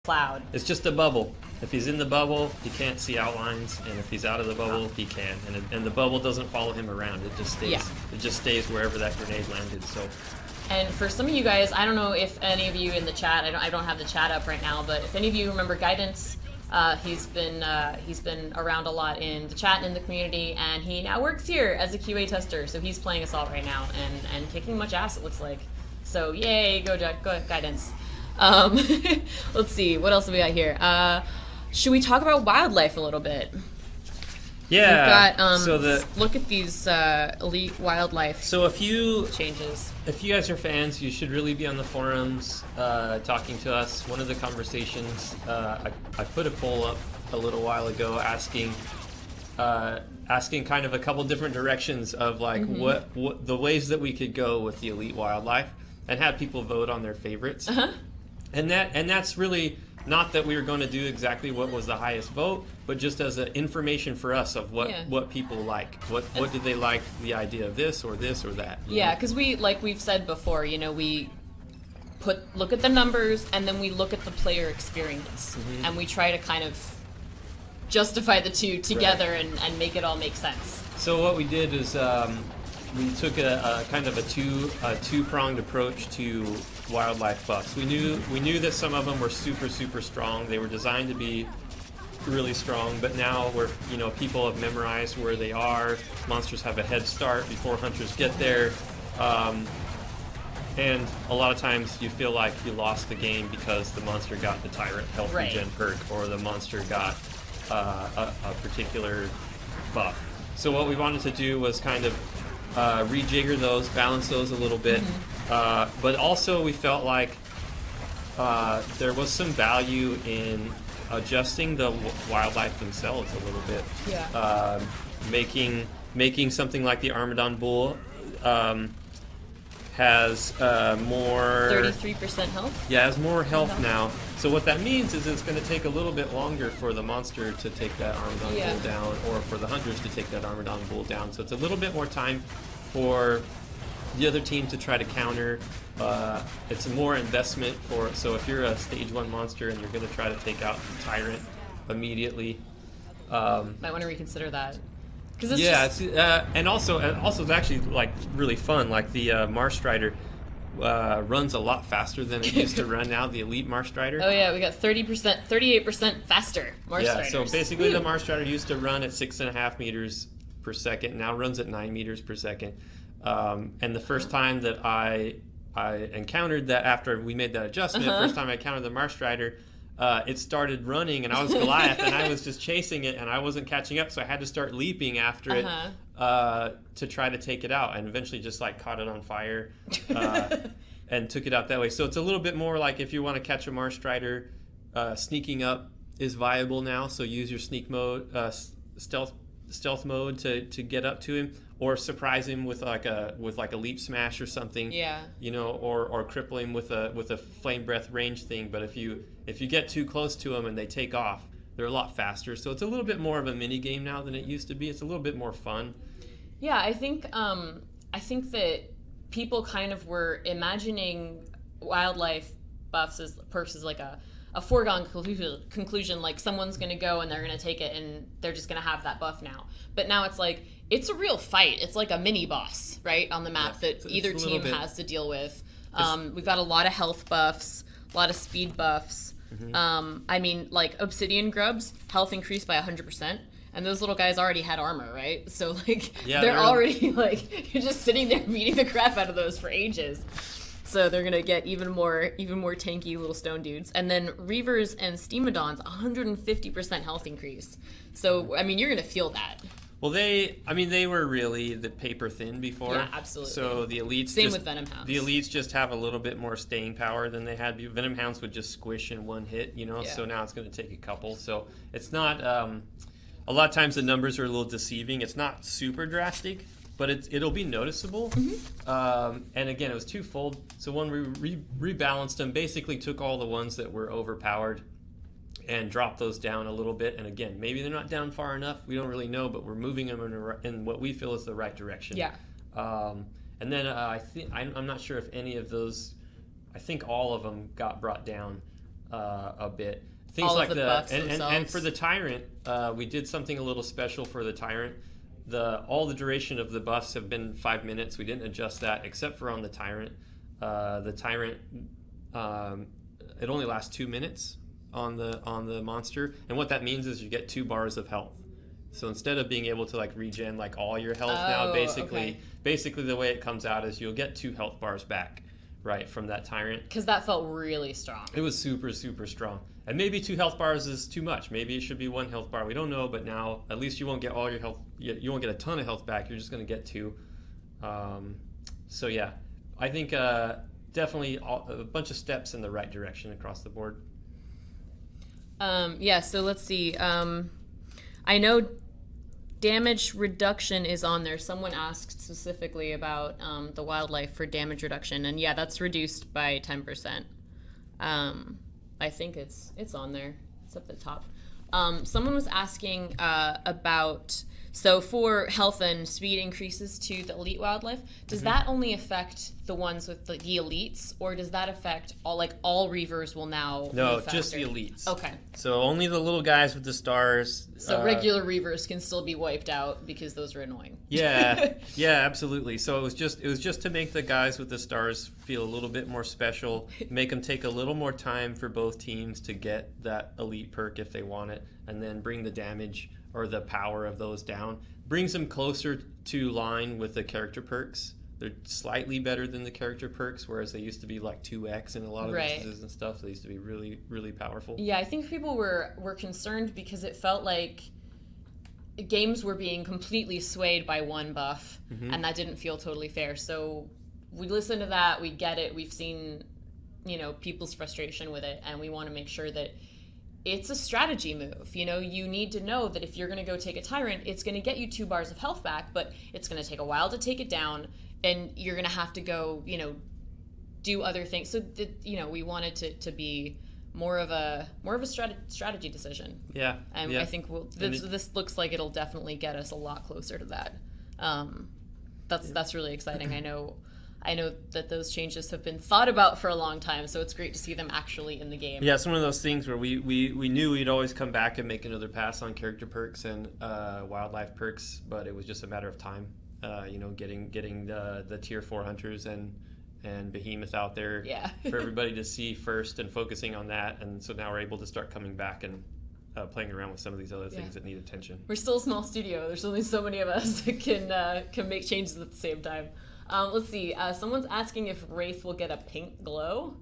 cloud. It's just a bubble. If he's in the bubble, he can't see outlines, and if he's out of the bubble, he can. And the bubble doesn't follow him around. It just stays. Yeah. It just stays wherever that grenade landed. So. And for some of you guys, I don't know if any of you in the chat, I don't have the chat up right now, but if any of you remember Guidance, he's been around a lot in the chat and in the community, and he now works here as a QA tester. So he's playing Assault right now and kicking much ass, it looks like. So yay, go Guidance. Let's see, what else have we got here? Should we talk about wildlife a little bit? Yeah. We've got, so look at these elite wildlife changes. If you guys are fans, you should really be on the forums talking to us. One of the conversations, I put a poll up a little while ago asking kind of a couple different directions of like what the ways that we could go with the elite wildlife, and have people vote on their favorites. And that's really not that we were going to do exactly what was the highest vote, but just as an information for us of what people like. What did they like the idea of this or that? Yeah, because we've said before, we look at the numbers and then we look at the player experience, and we try to kind of justify the two together and make it all make sense. So what we did is we took a kind of a two-pronged approach to wildlife buffs. We knew that some of them were super strong. They were designed to be really strong, but now people have memorized where they are. Monsters have a head start before hunters get there, and a lot of times you feel like you lost the game because the monster got the Tyrant health regen perk, or the monster got a particular buff. So what we wanted to do was kind of rejigger those, balance those a little bit, but also we felt like there was some value in adjusting the wildlife themselves a little bit. Yeah. Making something like the Armadon Bull has more 33% health. Yeah, has more health now. So what that means is it's going to take a little bit longer for the monster to take that Armadon Bull down, or for the hunters to take that Armadon Bull down. So it's a little bit more time for the other team to try to counter. It's more investment so if you're a stage 1 monster and you're going to try to take out the Tyrant immediately, might want to reconsider that. And also it's actually like really fun. Like the Marsh Strider runs a lot faster than it used to run now. The Elite Marsh Strider. Oh yeah, we got 38% faster Marsh Striders. So basically the Marsh Strider used to run at 6.5 meters per second. Now runs at 9 meters per second. And the first time that I encountered that, after we made that adjustment, first time I encountered the Marsh Strider, it started running, and I was Goliath, and I was just chasing it, and I wasn't catching up, so I had to start leaping after it to try to take it out, and eventually just like caught it on fire and took it out that way. So it's a little bit more like, if you want to catch a Marsh Strider, sneaking up is viable now. So use your sneak mode, stealth mode to get up to him, or surprise him with like a leap smash or something. Yeah. Or cripple him with a flame breath range thing. But if you get too close to them and they take off, they're a lot faster. So it's a little bit more of a mini game now than it used to be. It's a little bit more fun. Yeah, I think that people kind of were imagining wildlife buffs as perks as like a foregone conclusion, like someone's going to go and they're going to take it and they're just going to have that buff now. But now it's like, it's a real fight. It's like a mini boss, right, on the map that either team has to deal with. We've got a lot of health buffs, a lot of speed buffs. Like Obsidian Grubs, health increased by 100%. And those little guys already had armor, right? So, they're already, you're just sitting there beating the crap out of those for ages. So they're going to get even more tanky little stone dudes. And then Reavers and Steamodons, 150% health increase. So, you're going to feel that. Well, they were really the paper thin before. Yeah, absolutely. So the elites... Same with Venom Hounds. The elites just have a little bit more staying power than they had. Venom Hounds would just squish in one hit, so now it's going to take a couple. So it's not... a lot of times the numbers are a little deceiving. It's not super drastic, but it'll be noticeable. And again, it was twofold. So when we rebalanced them, basically took all the ones that were overpowered and dropped those down a little bit. And again, maybe they're not down far enough. We don't really know, but we're moving them in what we feel is the right direction. Yeah. And then I'm not sure if any of those... I think all of them got brought down. a bit. Things all like of the buffs and themselves. for the Tyrant, we did something a little special for the Tyrant. All the duration of the buffs have been 5 minutes. We didn't adjust that except for on the Tyrant. The Tyrant, it only lasts 2 minutes on the monster, and what that means is you get 2 bars of health. So instead of being able to like regen like all your health now, basically the way it comes out is you'll get 2 health bars back, right, from that Tyrant. Because that felt really strong. It was super, super strong. And maybe 2 health bars is too much. Maybe it should be 1 health bar. We don't know, but now at least you won't get all your health. You won't get a ton of health back. You're just going to get 2. So yeah, I think definitely a bunch of steps in the right direction across the board. Yeah, so let's see. I know damage reduction is on there. Someone asked specifically about the wildlife for damage reduction, and yeah, that's reduced by 10%. I think it's on there. It's at the top. Someone was asking about, so for health and speed increases to the elite wildlife, does that only affect the ones with the elites, or does that affect all reavers will now No, just the elites. Okay. So only the little guys with the stars. So regular reavers can still be wiped out because those are annoying. Yeah, yeah, absolutely. So it was just to make the guys with the stars feel a little bit more special, make them take a little more time for both teams to get that elite perk if they want it, and then bring the damage or the power of those down. Brings them closer to line with the character perks. They're slightly better than the character perks, whereas they used to be like 2x in a lot of instances and stuff. They used to be really, really powerful. Yeah, I think people were concerned because it felt like games were being completely swayed by one buff, and that didn't feel totally fair. So we listened to that, we get it, we've seen, people's frustration with it, and we want to make sure that it's a strategy move. You need to know that if you're going to go take a Tyrant, it's going to get you 2 bars of health back, but it's going to take a while to take it down, and you're going to have to go, do other things. So we wanted to be more of a strategy decision. Yeah. And I think this looks like it'll definitely get us a lot closer to that. That's really exciting. I know that those changes have been thought about for a long time, so it's great to see them actually in the game. Yeah, it's one of those things where we knew we'd always come back and make another pass on character perks and wildlife perks, but it was just a matter of time. Getting the tier 4 hunters and behemoth out there for everybody to see first, and focusing on that. And so now we're able to start coming back and playing around with some of these other things that need attention. We're still a small studio. There's only so many of us that can make changes at the same time. Let's see. Someone's asking if Wraith will get a pink glow.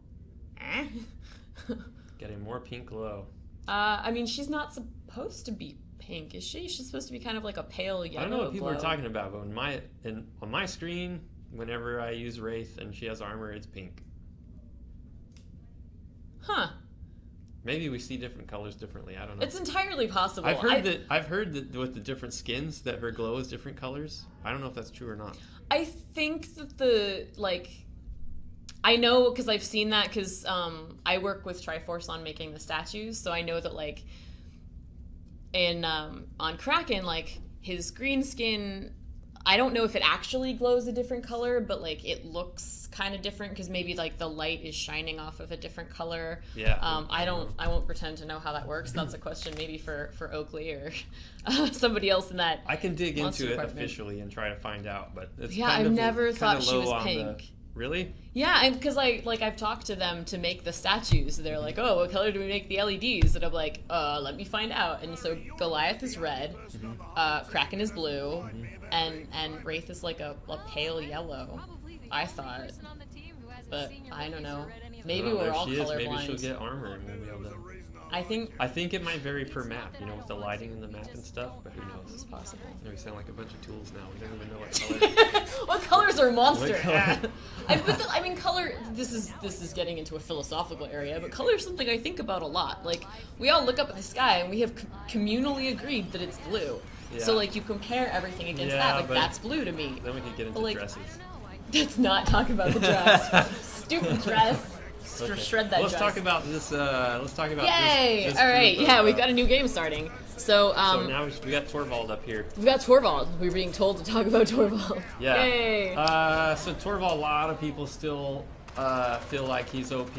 Getting more pink glow. I mean, she's not supposed to be pink, is she? She's supposed to be kind of like a pale yellow. I don't know what people glow. are talking about, but on my screen, whenever I use Wraith and she has armor, it's pink. Huh. Maybe we see different colors differently. I don't know. It's entirely possible. I've heard that with the different skins that her glow is different colors. I don't know if that's true or not. I think that I know because I've seen that because I work with Triforce on making the statues, so I know that on Kraken, his green skin, I don't know if it actually glows a different color, but it looks kind of different because maybe the light is shining off of a different color. Yeah. I won't pretend to know how that works. That's a question maybe for Oakley or somebody else in that. I can dig into it department. officially and try to find out, but it's I've never thought she was pink. Really? Yeah, because I've talked to them to make the statues. They're like, oh, what color do we make the LEDs? And I'm like, let me find out. And so Goliath is red, Kraken is blue, and Wraith is a pale yellow, I thought. But I don't know. Maybe we're all colorblind. Maybe she'll get armor and we'll be able to... I think it might vary per map, with the lighting in the map and stuff, but who knows? It's possible. We sound like a bunch of tools now. We don't even know what color. What colors are monster? Color? I mean, color. This is getting into a philosophical area, but color is something I think about a lot. We all look up at the sky and we have communally agreed that it's blue. Yeah. So you compare everything against that. That's blue to me. Then we can get into dresses. Let's not talk about the dress. Stupid dress. Okay. Shred that. Let's dress. talk about this. Let's talk about Yay! This all right, yeah, we've got a new game starting. So now we got Torvald up here. We got Torvald. We're being told to talk about Torvald. Yeah. Yay! So Torvald, a lot of people still feel like he's OP.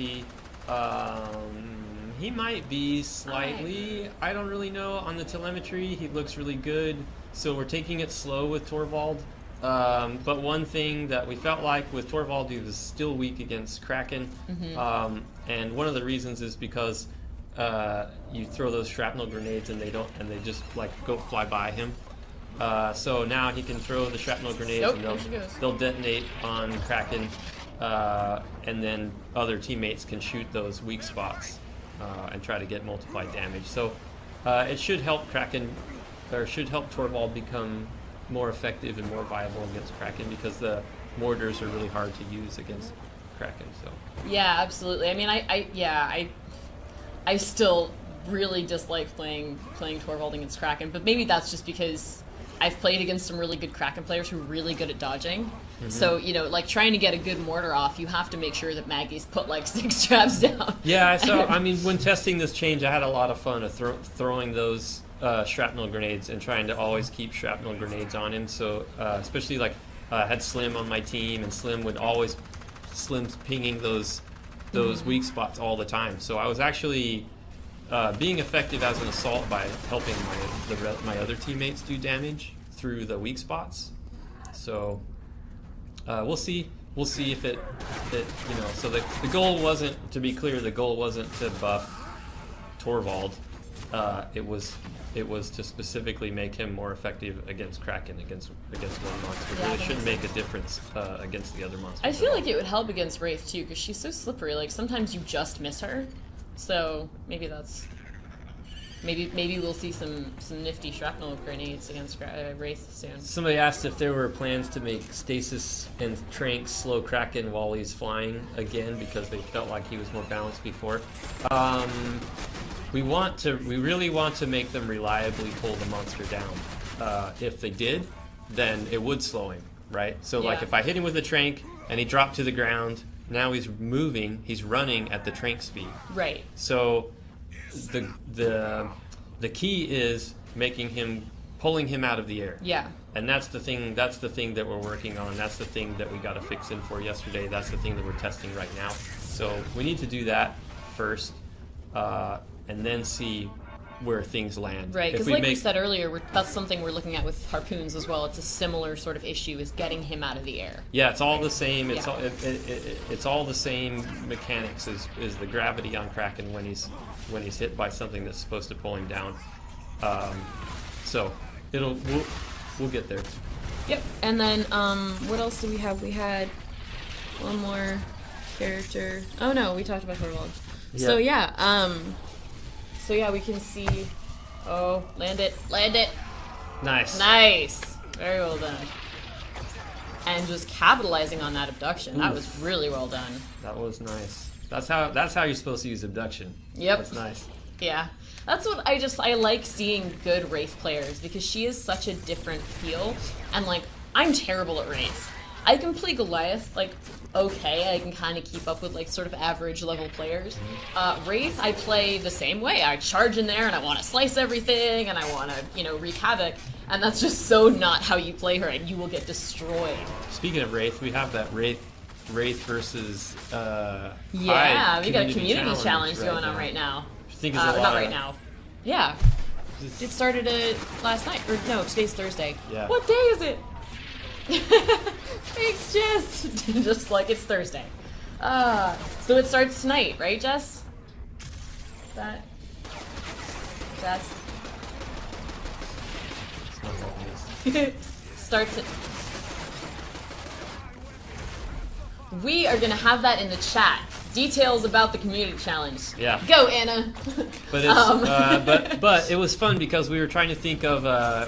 He might be slightly. I don't really know on the telemetry. He looks really good. So we're taking it slow with Torvald. But one thing that we felt like with Torvald, he was still weak against Kraken. And one of the reasons is because you throw those shrapnel grenades and they just like go fly by him. So now he can throw the shrapnel grenades and they'll detonate on Kraken. And then other teammates can shoot those weak spots and try to get multiplied damage. So it should help Kraken, or should help Torvald become more effective and more viable against Kraken, because the mortars are really hard to use against Kraken. So yeah, absolutely. I mean, I still really dislike playing Torvald against Kraken, but maybe that's just because I've played against some really good Kraken players who are really good at dodging. So, you know, like trying to get a good mortar off, you have to make sure that Maggie's put like 6 traps down. Yeah, so I mean, when testing this change, I had a lot of fun of throwing those shrapnel grenades and trying to always keep shrapnel grenades on him. So especially like I had Slim on my team, and Slim's pinging those weak spots all the time. So I was actually being effective as an assault by helping my other teammates do damage through the weak spots. So we'll see if it you know. So the goal wasn't, to be clear, the goal wasn't to buff Torvald. It was to specifically make him more effective against Kraken, against one monster. It really shouldn't make a difference against the other monsters. I feel like it would help against Wraith too, because she's so slippery. Like sometimes you just miss her. So maybe we'll see some nifty shrapnel grenades against Wraith soon. Somebody asked if there were plans to make Stasis and Trank slow Kraken while he's flying again, because they felt like he was more balanced before. We really want to make them reliably pull the monster down. If they did, then it would slow him, right? So like if I hit him with a Trank and he dropped to the ground, now he's moving, he's running at the Trank speed. Right. So the key is pulling him out of the air. Yeah. And that's the thing that we're working on. That's the thing that we got a fix in for yesterday. That's the thing that we're testing right now. So we need to do that first, and then see where things land. Right, because like we said earlier, that's something we're looking at with harpoons as well. It's a similar sort of issue, is getting him out of the air. Yeah, it's all the same. It's all the same mechanics as the gravity on Kraken when he's hit by something that's supposed to pull him down. So we'll get there. Yep. And then what else do we have? We had one more character. Oh no, we talked about Torvald. Yeah. So yeah, we can see. Oh, land it! Nice, very well done. And just capitalizing on that abduction. Oof. That was really well done. That was nice. That's how you're supposed to use abduction. Yep. That's nice. Yeah. That's what I like seeing good Wraith players, because she is such a different feel. And like, I'm terrible at Wraith. I can play Goliath, like, okay. I can kind of keep up with, like, sort of average level players. Wraith, I play the same way. I charge in there and I want to slice everything and I want to, wreak havoc. And that's just so not how you play her, and you will get destroyed. Speaking of Wraith, we have that Wraith versus we got a community challenge going on right now. I think it's not right now. Yeah. It started last night. Or no, today's Thursday. Yeah. What day is it? Thanks, Jess. Just like it's Thursday. So it starts tonight, right, Jess? Jess? Starts at... We are going to have that in the chat. Details about the community challenge. Yeah. Go, Anna. But it's but it was fun because we were trying to think of a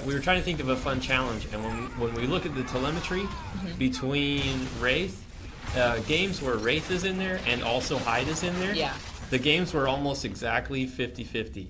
fun challenge, and when we look at the telemetry between Wraith, games where Wraith is in there and also Hyde is in there, the games were almost exactly 50-50.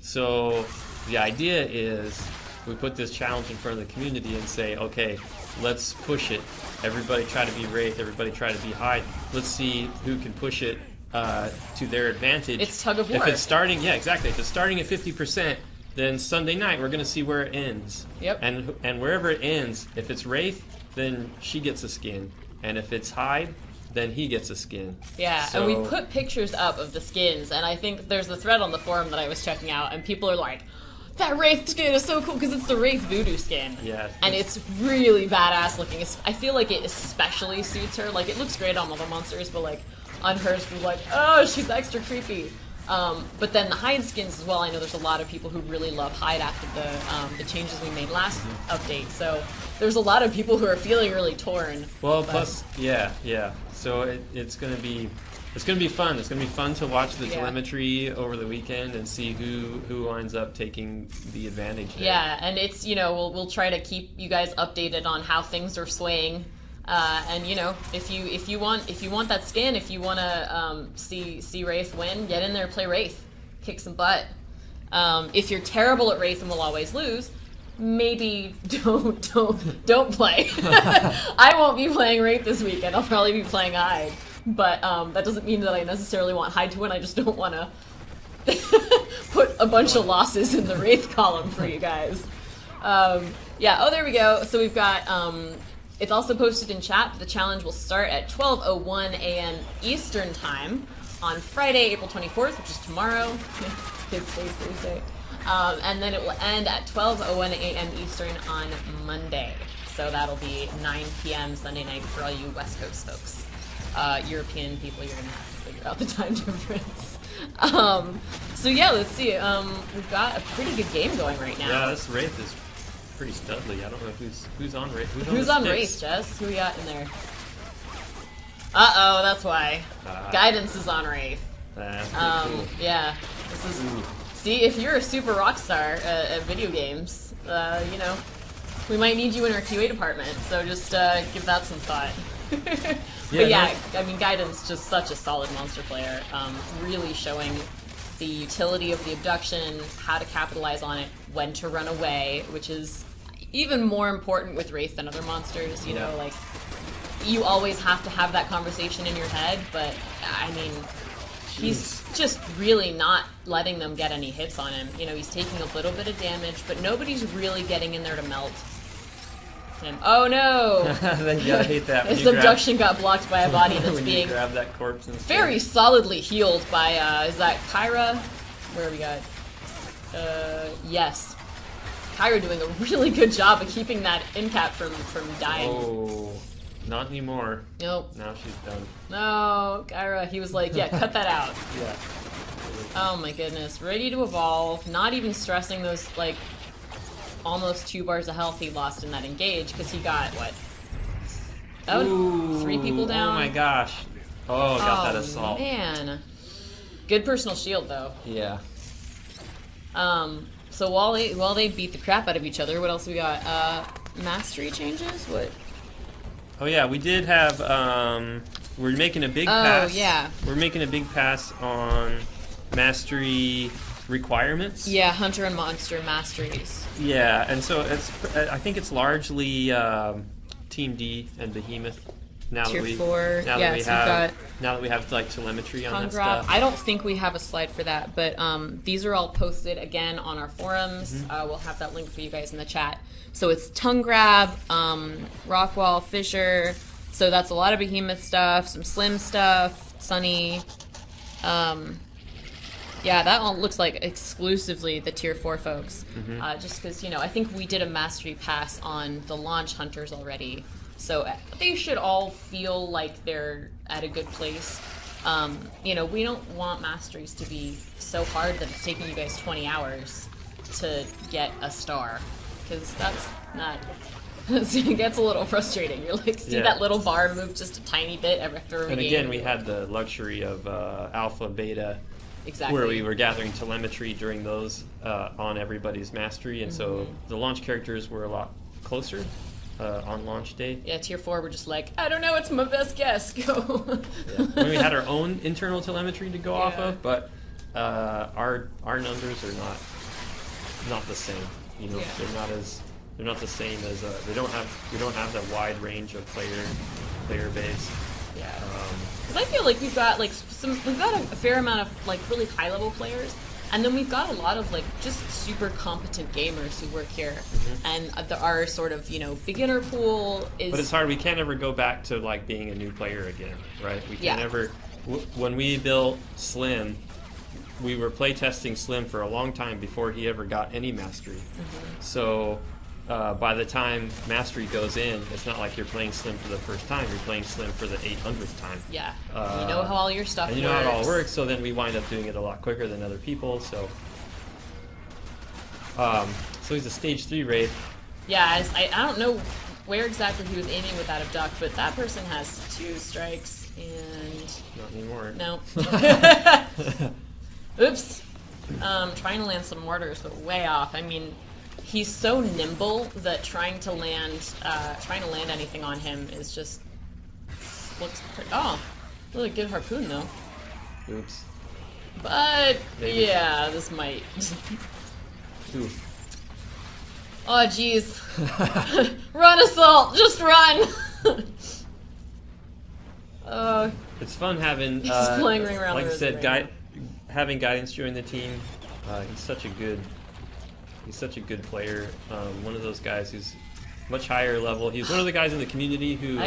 So the idea is we put this challenge in front of the community and say, okay, let's push it. Everybody try to be Wraith, everybody try to be Hyde. Let's see who can push it to their advantage. It's tug of war. If it's starting, exactly. If it's starting at 50%, then Sunday night we're going to see where it ends. Yep. And wherever it ends, if it's Wraith, then she gets a skin. And if it's Hyde, then he gets a skin. Yeah, So, and we put pictures up of the skins, and I think there's a thread on the forum that I was checking out, and people are like, that Wraith skin is so cool, because it's the Wraith Voodoo skin. Yeah. And it's really badass looking. I feel like it especially suits her. Like, it looks great on all the monsters, but, like, on hers, we're like, oh, she's extra creepy. But then the hide skins as well. I know there's a lot of people who really love hide after the changes we made last update. So there's a lot of people who are feeling really torn. Well, plus, yeah. So it's gonna be fun. It's gonna be fun to watch the telemetry over the weekend and see who winds up taking the advantage there. Yeah, and it's we'll try to keep you guys updated on how things are swaying. And if you want that skin, if you want to see Wraith win, get in there, play Wraith, kick some butt. If you're terrible at Wraith and will always lose, maybe don't play. I won't be playing Wraith this weekend. I'll probably be playing Hide, but that doesn't mean that I necessarily want Hide to win. I just don't want to put a bunch of losses in the Wraith column for you guys. Yeah. Oh, there we go. So we've got. It's also posted in chat. The challenge will start at 12:01 a.m. Eastern Time on Friday, April 24th, which is tomorrow. Kids' Day Thursday. And then it will end at 12:01 a.m. Eastern on Monday. So that'll be 9 p.m. Sunday night for all you West Coast folks. European people, you're going to have to figure out the time difference. So yeah, let's see. We've got a pretty good game going right now. Yeah, this Wraith is pretty studly. I don't know who's on Wraith. Who's on Wraith, Jess? Who we got in there? Uh-oh, that's why. Guidance is on Wraith. That's cool. Yeah. This is. See, if you're a super rock star at video games, we might need you in our QA department. So just give that some thought. But yeah, I mean, Guidance just such a solid monster player. Really showing the utility of the abduction, how to capitalize on it, when to run away, which is even more important with Wraith than other monsters. Like you always have to have that conversation in your head, but I mean, he's just really not letting them get any hits on him. He's taking a little bit of damage, but nobody's really getting in there to melt him. Oh no! Then you gotta hate that. His abduction got blocked by a body that's being grab that corpse and very solidly healed by, is that Kyra? Where we got? Yes. Kyra doing a really good job of keeping that incap from dying. Oh, not anymore. Nope. Now she's done. No, Kyra. He was like, yeah, cut that out. Yeah. Oh my goodness. Ready to evolve. Not even stressing those, like, almost 2 bars of health he lost in that engage, because he got, what? Oh, 3 people down. Oh my gosh. Oh, got that assault. Man. Good personal shield, though. Yeah. So while they beat the crap out of each other, what else we got? Mastery changes? What? Oh yeah, we did have, we're making a big pass. Oh, yeah. We're making a big pass on mastery requirements. Yeah, Hunter and Monster masteries. Yeah, and so I think it's largely Team D and Behemoth. Now Tier that we 4. now Yeah, that we have like telemetry on that Congrab. stuff. I don't think we have a slide for that, but these are all posted again on our forums. Mm-hmm. We'll have that link for you guys in the chat. So it's Tongue Grab, Rockwall, Fissure. So that's a lot of Behemoth stuff, some Slim stuff, Sunny. Yeah, that all looks like exclusively the Tier 4 folks. Mm-hmm. Just because, I think we did a mastery pass on the launch hunters already. So they should all feel like they're at a good place. We don't want masteries to be so hard that it's taking you guys 20 hours to get a star. Because that's not... it gets a little frustrating. You're like, see that little bar move just a tiny bit after every And game. again, we had the luxury of alpha, beta, exactly. where we were gathering telemetry during those on everybody's mastery, and so the launch characters were a lot closer on launch day. Yeah, Tier 4 were just like, I don't know, it's my best guess, go. Yeah. I mean, we had our own internal telemetry to go off of, but our numbers are not the same. They're not the same as we don't have that wide range of player base. Yeah. Because I feel like we've got a fair amount of like really high level players, And then we've got a lot of like just super competent gamers who work here, and our sort of beginner pool is. But it's hard. We can't ever go back to like being a new player again, right? We can't ever. When we built Slim, we were playtesting Slim for a long time before he ever got any mastery. So by the time mastery goes in, it's not like you're playing Slim for the first time. You're playing Slim for the 800th time. Yeah, you know how all your stuff works. And you know how it all works, so then we wind up doing it a lot quicker than other people. So he's a stage 3 Wraith. Yeah, I don't know where exactly he was aiming with that abduct, but that person has 2 strikes and... Not anymore. No. Oops. Trying to land some mortars, but way off. I mean, he's so nimble that trying to land anything on him is just looks pretty. Oh, really good harpoon though. Oops. But Maybe. yeah, this might. Ooh. Oh jeez. Run, Assault! Just run! It's fun having flying around like I the said, having Guidance join the team. He's such a good player. One of those guys who's much higher level. He's one of the guys in the community who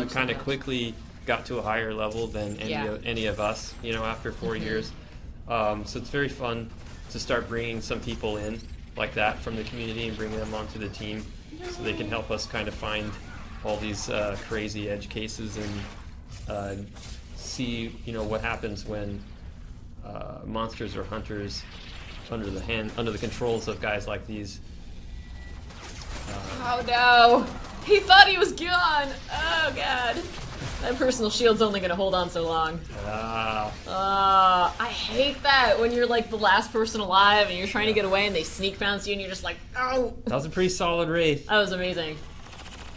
kind of quickly got to a higher level than any of us, after 4 years. So it's very fun to start bringing some people in like that from the community and bringing them onto the team so they can help us kind of find all these crazy edge cases and see what happens when monsters or hunters under the controls of guys like these. Oh no! He thought he was gone! Oh god! That personal shield's only gonna hold on so long. I hate that when you're like the last person alive and you're trying to get away and they sneak bounce you and you're just like, oh! That was a pretty solid Wraith. That was amazing.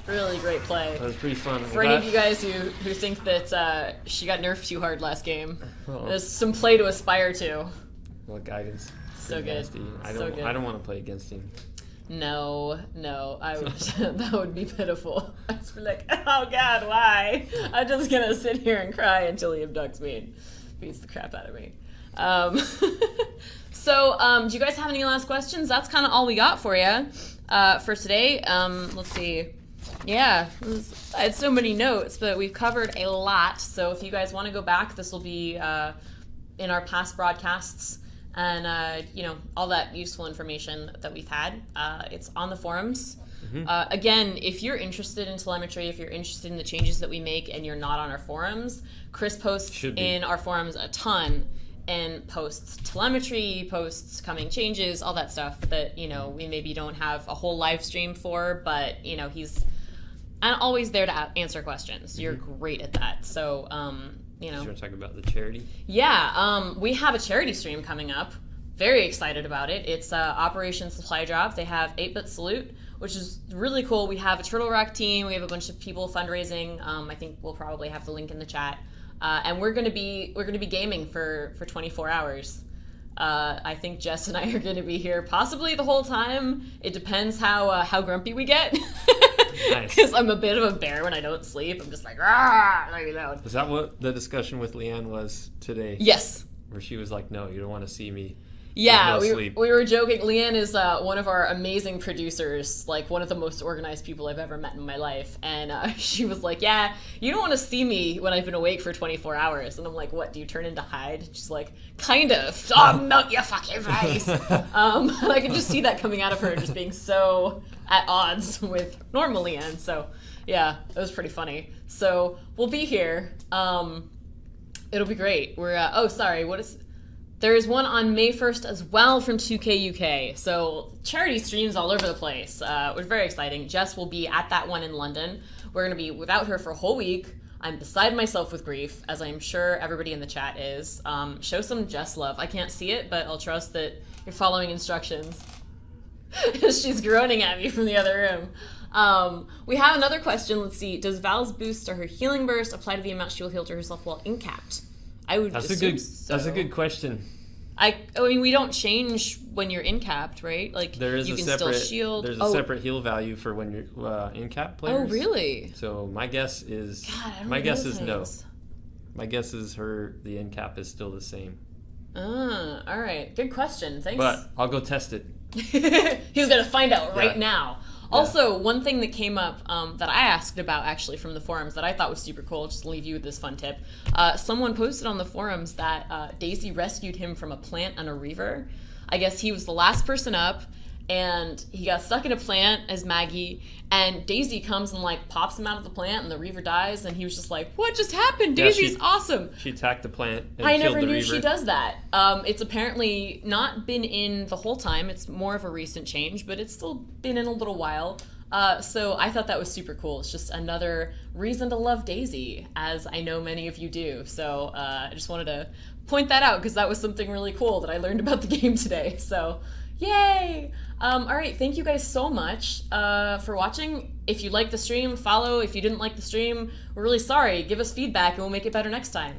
Really great play. That was pretty fun. For any of you guys who think that she got nerfed too hard last game, Oh. there's some play to aspire to. Well, Guidance. So good. Nasty. I So good. don't want to play against him. No, I would. That would be pitiful. I'd be like, oh god, why? I'm just gonna sit here and cry until he abducts me and beats the crap out of me. Do you guys have any last questions? That's kind of all we got for you for today. Let's see. Yeah, I had so many notes, but we've covered a lot. So if you guys want to go back, this will be in our past broadcasts. And, all that useful information that we've had. It's on the forums. Again, if you're interested in telemetry, if you're interested in the changes that we make and you're not on our forums, Chris posts in our forums a ton and posts telemetry, posts coming changes, all that stuff that, we maybe don't have a whole live stream for, but, he's always there to answer questions. You're great at that. So, You want to talk about the charity? Yeah, we have a charity stream coming up. Very excited about it. It's Operation Supply Drop. They have 8-Bit Salute, which is really cool. We have a Turtle Rock team. We have a bunch of people fundraising. I think we'll probably have the link in the chat. And we're gonna be gaming for 24 hours. I think Jess and I are gonna be here possibly the whole time. It depends how grumpy we get. Nice. Because I'm a bit of a bear when I don't sleep. I'm just like, ah, really loud. Is that what the discussion with Leanne was today? Yes. Where she was like, no, you don't want to see me. Yeah, no we were joking. Leanne is one of our amazing producers, like one of the most organized people I've ever met in my life. And she was like, yeah, you don't want to see me when I've been awake for 24 hours. And I'm like, what, do you turn into Hyde? She's like, kind of. Oh, melt your fucking face. And I could just see that coming out of her, just being so at odds with normal Leanne. So yeah, it was pretty funny. So we'll be here. It'll be great. There's one on May 1st as well from 2K UK. So charity streams all over the place. It was very exciting. Jess will be at that one in London. We're going to be without her for a whole week. I'm beside myself with grief, as I'm sure everybody in the chat is. Show some Jess love. I can't see it, but I'll trust that you're following instructions. She's groaning at me from the other room. We have another question. Let's see. Does Val's boost or her healing burst apply to the amount she will heal to herself while incapped? I would assume so. That's a good question. I mean, we don't change when you're incapped, right? Like, there is you can still shield. There's a separate heal value for when you're incapped players. Oh, really? So my guess is God, my guess is no. My guess is the incap is still the same. All right. Good question. Thanks. But I'll go test it. He's going to find out right Yeah. now. Also, one thing that came up that I asked about actually from the forums that I thought was super cool, just to leave you with this fun tip. Someone posted on the forums that Daisy rescued him from a plant on a reaver. I guess he was the last person up, and he got stuck in a plant as Maggie, and Daisy comes and like pops him out of the plant, and the reaver dies, and he was just like, what just happened? Daisy's awesome. She attacked the plant and I killed never the knew reaver. she does that. It's apparently not been in the whole time. It's more of a recent change, but it's still been in a little while. So I thought that was super cool. It's just another reason to love Daisy, as I know many of you do. So I just wanted to point that out because that was something really cool that I learned about the game today. So yay! All right, thank you guys so much for watching. If you liked the stream, follow. If you didn't like the stream, we're really sorry. Give us feedback and we'll make it better next time.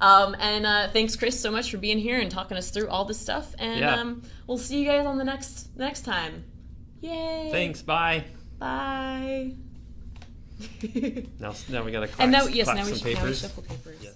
And thanks, Chris, so much for being here and talking us through all this stuff. And we'll see you guys on the next time. Yay! Thanks. Bye. Bye. Now we gotta crack, And now, crack now we some papers. shuffle papers. Yeah.